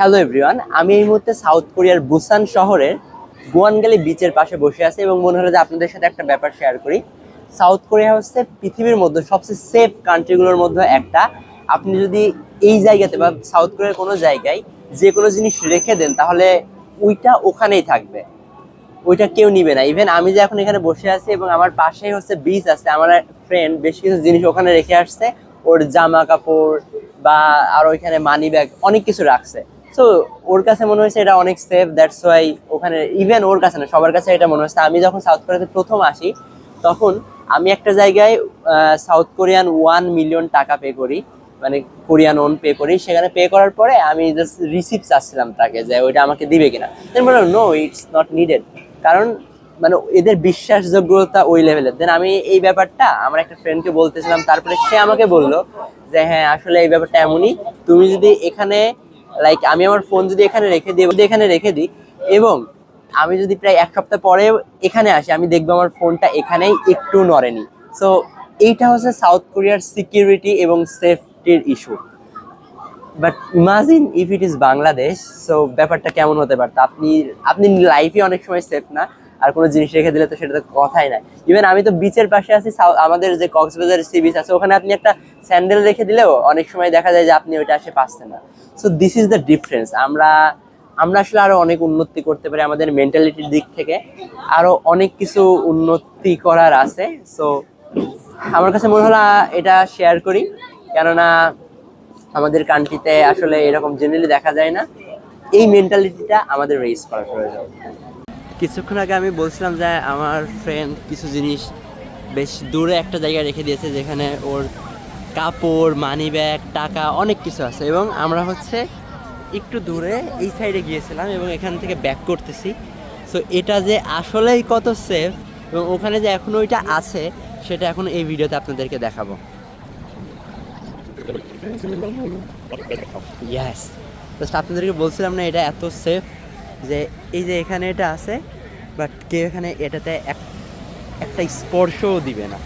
Hello everyone, আমি এই মুহূর্তে সাউথ কোরিয়ার বুসান শহরের গুয়ানগালি বিচের পাশে বসে আছি এবং মনে হলো যে আপনাদের সাথে একটা ব্যাপার শেয়ার করি। সাউথ কোরিয়া হচ্ছে পৃথিবীর মধ্যে সবচেয়ে সেফ কান্ট্রিগুলোর মধ্যে একটা। আপনি যদি এই জায়গাতে বা সাউথ কোরিয়ার কোনো জায়গায় যে কোনো জিনিস রেখে দেন তাহলে ওইটা ওখানেই থাকবে, ওইটা কেউ নিবে না। ইভেন আমি যে এখন এখানে বসে আছি এবং আমার পাশেই হচ্ছে বিচ আছে, আমার ফ্রেন্ড বেশ কিছু জিনিস ওখানে রেখে আসছে, ওর জামা কাপড় বা আর ওইখানে মানি ব্যাগ অনেক কিছু রাখছে। সো ওর কাছে মনে হয়েছে এটা অনেক সেফ, দ্যাটস ওয়াই ওখানে, ইভেন ওর কাছে না সবার কাছে এটা মনে হচ্ছে। আমি যখন সাউথ কোরিয়াতে প্রথম আসি তখন আমি একটা জায়গায় সাউথ কোরিয়ান 1 মিলিয়ন টাকা পে করি, মানে কোরিয়ান ওন পে করি। সেখানে পে করার পরে আমি জাস্ট রিসিপ্ট চাচ্ছিলাম তাকে যে ওইটা আমাকে দিবে কিনা। বললাম নো, ইটস নট নিডেড, কারণ মানে এদের বিশ্বাসযোগ্যতা ওই লেভেলের। দেন আমি এই ব্যাপারটা আমার একটা ফ্রেন্ডকে বলতেছিলাম, তারপরে সে আমাকে বললো যে হ্যাঁ আসলে এই ব্যাপারটা এমনই, তুমি যদি এখানে লাইক আমি আমার ফোন যদি এখানে রেখে দিই এবং আমি যদি প্রায় 1 সপ্তাহ পরে এখানে আসি, আমি দেখবো আমার ফোনটা এখানেই একটু নড়েনি। সো এইটা হচ্ছে সাউথ কোরিয়ার সিকিউরিটি এবং সেফটির issue. But imagine if it is Bangladesh, so ব্যাপারটা কেমন হতে পারতো। আপনি আপনি লাইফে অনেক সময় সেফ না, আর কোনো জিনিস রেখে দিলে তো সেটা তো কথাই নাই। ইভেন আমি তো বিচের পাশে আছি, আমাদের যে কক্সবাজার সি বিচ আছে ওখানে আপনি একটা স্যান্ডেল রেখে দিলেও অনেক সময় দেখা যায় যে আপনি ওইটা আসে পাচ্ছেন না। So this is the difference. আমরা আমরা আসলে আরো অনেক উন্নতি করতে পারি, আমাদের মেন্টালিটির দিক থেকে আরো অনেক কিছু উন্নতি করার আছে। সো আমার কাছে মনে হলো এটা শেয়ার করি, কেননা আমাদের কান্ট্রিতে আসলে এরকম জেনারেলি দেখা যায় না। এই মেন্টালিটিটা আমাদের রেজ করা প্রয়োজন। কিছুক্ষণ আগে আমি বলছিলাম যে আমার ফ্রেন্ড কিছু জিনিস বেশ দূরে একটা জায়গায় রেখে দিয়েছে, যেখানে ওর কাপড়, মানি ব্যাগ, টাকা অনেক কিছু আছে। এবং আমরা হচ্ছে একটু দূরে এই সাইডে গিয়েছিলাম এবং এখান থেকে ব্যাক করতেছি। সো এটা যে আসলেই কত সেফ এবং ওখানে যে এখনো ওইটা আছে সেটা এখন এই ভিডিওতে আপনাদেরকে দেখাবো। ইয়েস, জাস্ট আপনাদেরকে বলছিলাম না এটা এত সেফ যে এই যে এখানে এটা আছে, বাট কেউ এখানে এটাতে একটা স্পর্শও দিবে না।